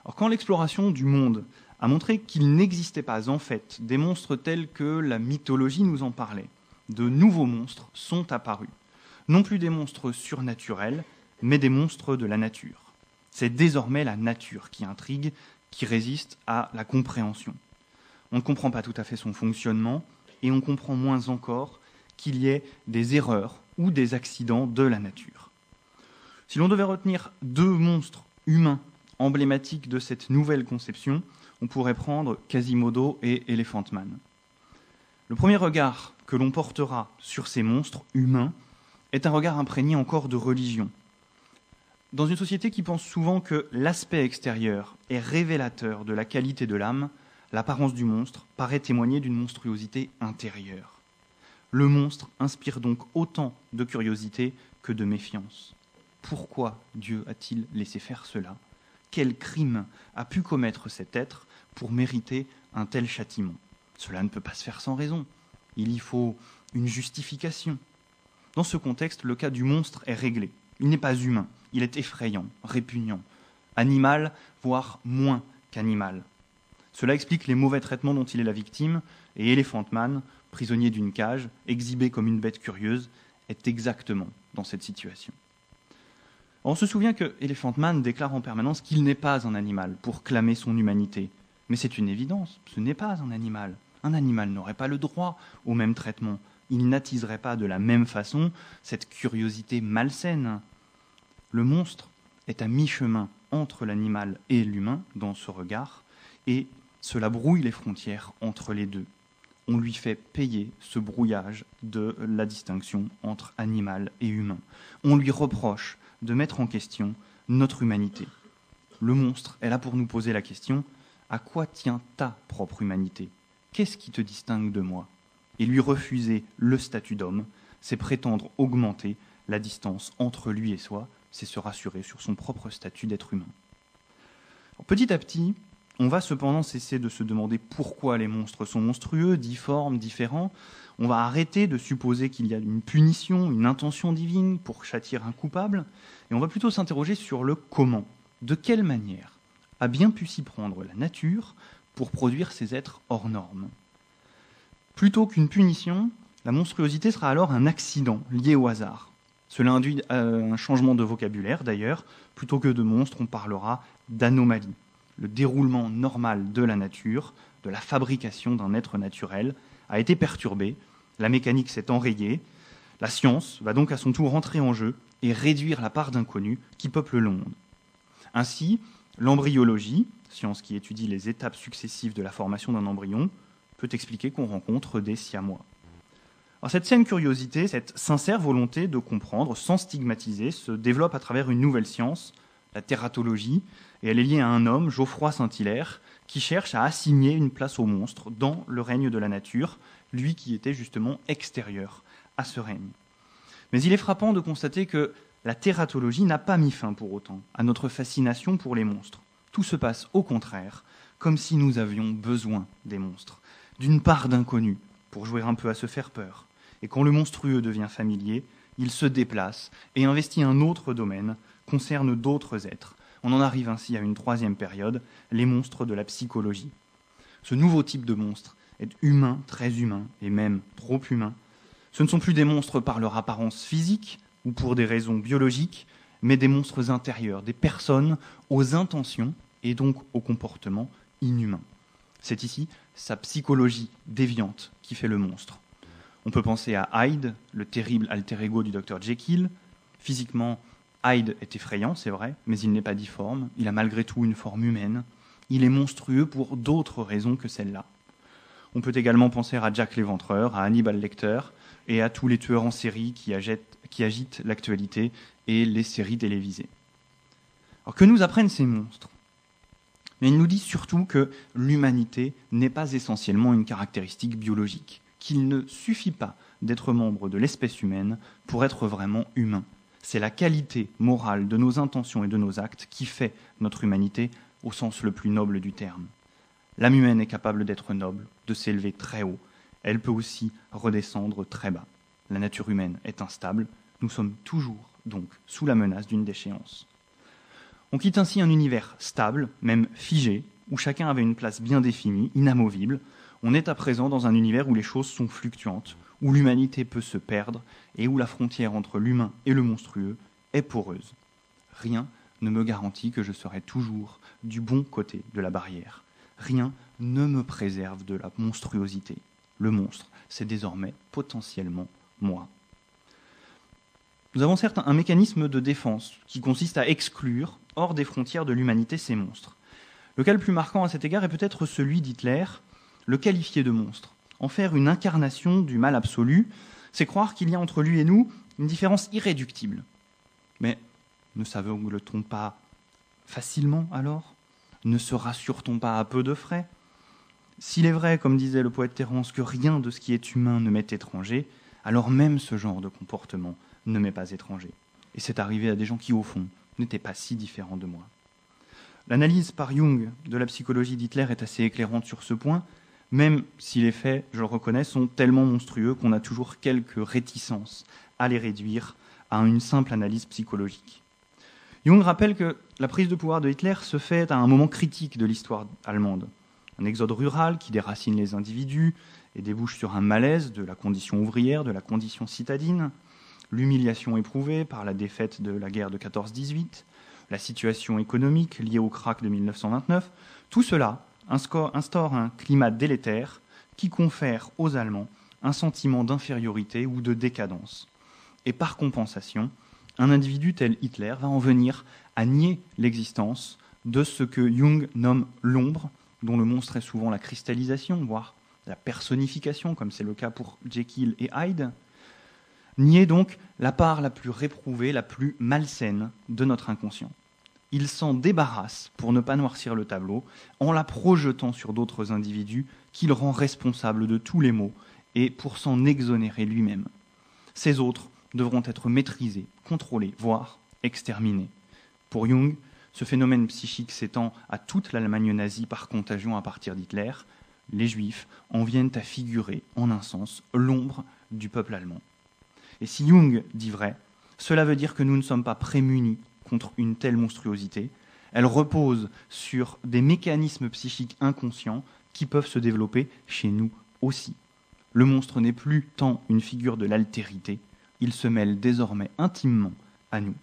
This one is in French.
Alors, quand l'exploration du monde a montré qu'il n'existait pas en fait des monstres tels que la mythologie nous en parlait, de nouveaux monstres sont apparus. Non plus des monstres surnaturels, mais des monstres de la nature. C'est désormais la nature qui intrigue, qui résiste à la compréhension. On ne comprend pas tout à fait son fonctionnement, et on comprend moins encore qu'il y ait des erreurs ou des accidents de la nature. Si l'on devait retenir deux monstres humains emblématiques de cette nouvelle conception, on pourrait prendre Quasimodo et Elephant Man. Le premier regard que l'on portera sur ces monstres humains est un regard imprégné encore de religion. Dans une société qui pense souvent que l'aspect extérieur est révélateur de la qualité de l'âme, l'apparence du monstre paraît témoigner d'une monstruosité intérieure. Le monstre inspire donc autant de curiosité que de méfiance. Pourquoi Dieu a-t-il laissé faire cela ? Quel crime a pu commettre cet être pour mériter un tel châtiment ? Cela ne peut pas se faire sans raison. Il y faut une justification. Dans ce contexte, le cas du monstre est réglé. Il n'est pas humain, il est effrayant, répugnant, animal, voire moins qu'animal. Cela explique les mauvais traitements dont il est la victime, et Elephant Man, prisonnier d'une cage, exhibé comme une bête curieuse, est exactement dans cette situation. On se souvient que Elephant Man déclare en permanence qu'il n'est pas un animal pour clamer son humanité. Mais c'est une évidence, ce n'est pas un animal. Un animal n'aurait pas le droit au même traitement. Il n'attiserait pas de la même façon cette curiosité malsaine. Le monstre est à mi-chemin entre l'animal et l'humain dans ce regard, et cela brouille les frontières entre les deux. On lui fait payer ce brouillage de la distinction entre animal et humain. On lui reproche de mettre en question notre humanité. Le monstre est là pour nous poser la question : à quoi tient ta propre humanité ? Qu'est-ce qui te distingue de moi ? Et lui refuser le statut d'homme, c'est prétendre augmenter la distance entre lui et soi, c'est se rassurer sur son propre statut d'être humain. Alors, petit à petit, on va cependant cesser de se demander pourquoi les monstres sont monstrueux, difformes, différents. On va arrêter de supposer qu'il y a une punition, une intention divine pour châtier un coupable, et on va plutôt s'interroger sur le comment. De quelle manière a bien pu s'y prendre la nature pour produire ces êtres hors normes ? Plutôt qu'une punition, la monstruosité sera alors un accident lié au hasard. Cela induit un changement de vocabulaire d'ailleurs. Plutôt que de monstre, on parlera d'anomalie. Le déroulement normal de la nature, de la fabrication d'un être naturel, a été perturbé, la mécanique s'est enrayée, la science va donc à son tour entrer en jeu et réduire la part d'inconnu qui peuple le monde. Ainsi, l'embryologie, science qui étudie les étapes successives de la formation d'un embryon, peut expliquer qu'on rencontre des siamois. Alors cette saine curiosité, cette sincère volonté de comprendre sans stigmatiser, se développe à travers une nouvelle science, la tératologie, et elle est liée à un homme, Geoffroy Saint-Hilaire, qui cherche à assigner une place au monstre dans le règne de la nature, lui qui était justement extérieur à ce règne. Mais il est frappant de constater que la tératologie n'a pas mis fin pour autant à notre fascination pour les monstres. Tout se passe au contraire, comme si nous avions besoin des monstres, d'une part d'inconnu, pour jouer un peu à se faire peur. Et quand le monstrueux devient familier, il se déplace et investit un autre domaine, concerne d'autres êtres. On en arrive ainsi à une troisième période, les monstres de la psychologie. Ce nouveau type de monstre est humain, très humain, et même trop humain. Ce ne sont plus des monstres par leur apparence physique ou pour des raisons biologiques, mais des monstres intérieurs, des personnes aux intentions et donc au comportement inhumain. C'est ici sa psychologie déviante qui fait le monstre. On peut penser à Hyde, le terrible alter ego du Dr Jekyll. Physiquement, Hyde est effrayant, c'est vrai, mais il n'est pas difforme. Il a malgré tout une forme humaine. Il est monstrueux pour d'autres raisons que celle-là. On peut également penser à Jack l'Éventreur, à Hannibal Lecter et à tous les tueurs en série qui agitent l'actualité et les séries télévisées. Alors que nous apprennent ces monstres ? Mais il nous dit surtout que l'humanité n'est pas essentiellement une caractéristique biologique, qu'il ne suffit pas d'être membre de l'espèce humaine pour être vraiment humain. C'est la qualité morale de nos intentions et de nos actes qui fait notre humanité au sens le plus noble du terme. L'âme humaine est capable d'être noble, de s'élever très haut. Elle peut aussi redescendre très bas. La nature humaine est instable. Nous sommes toujours, donc, sous la menace d'une déchéance. On quitte ainsi un univers stable, même figé, où chacun avait une place bien définie, inamovible. On est à présent dans un univers où les choses sont fluctuantes, où l'humanité peut se perdre et où la frontière entre l'humain et le monstrueux est poreuse. Rien ne me garantit que je serai toujours du bon côté de la barrière. Rien ne me préserve de la monstruosité. Le monstre, c'est désormais potentiellement moi. Nous avons certes un mécanisme de défense qui consiste à exclure, hors des frontières de l'humanité, ces monstres. Le cas le plus marquant à cet égard est peut-être celui d'Hitler, le qualifier de monstre. En faire une incarnation du mal absolu, c'est croire qu'il y a entre lui et nous une différence irréductible. Mais ne s'aveugle-t-on pas facilement alors ? Ne se rassure-t-on pas à peu de frais ? S'il est vrai, comme disait le poète Terence, que rien de ce qui est humain ne m'est étranger, alors même ce genre de comportement ne m'est pas étranger. Et c'est arrivé à des gens qui, au fond, n'étaient pas si différents de moi. L'analyse par Jung de la psychologie d'Hitler est assez éclairante sur ce point, même si les faits, je le reconnais, sont tellement monstrueux qu'on a toujours quelques réticences à les réduire à une simple analyse psychologique. Jung rappelle que la prise de pouvoir de Hitler se fait à un moment critique de l'histoire allemande. Un exode rural qui déracine les individus et débouche sur un malaise de la condition ouvrière, de la condition citadine, l'humiliation éprouvée par la défaite de la guerre de 14-18, la situation économique liée au krach de 1929, tout cela instaure un climat délétère qui confère aux Allemands un sentiment d'infériorité ou de décadence. Et par compensation, un individu tel Hitler va en venir à nier l'existence de ce que Jung nomme l'ombre, dont le monstre est souvent la cristallisation, voire la personnification, comme c'est le cas pour Jekyll et Hyde. Nier donc la part la plus réprouvée, la plus malsaine de notre inconscient. Il s'en débarrasse, pour ne pas noircir le tableau, en la projetant sur d'autres individus qu'il rend responsables de tous les maux et pour s'en exonérer lui-même. Ces autres devront être maîtrisés, contrôlés, voire exterminés. Pour Jung, ce phénomène psychique s'étend à toute l'Allemagne nazie par contagion à partir d'Hitler. Les Juifs en viennent à figurer, en un sens, l'ombre du peuple allemand. Et si Jung dit vrai, cela veut dire que nous ne sommes pas prémunis contre une telle monstruosité. Elle repose sur des mécanismes psychiques inconscients qui peuvent se développer chez nous aussi. Le monstre n'est plus tant une figure de l'altérité, il se mêle désormais intimement à nous.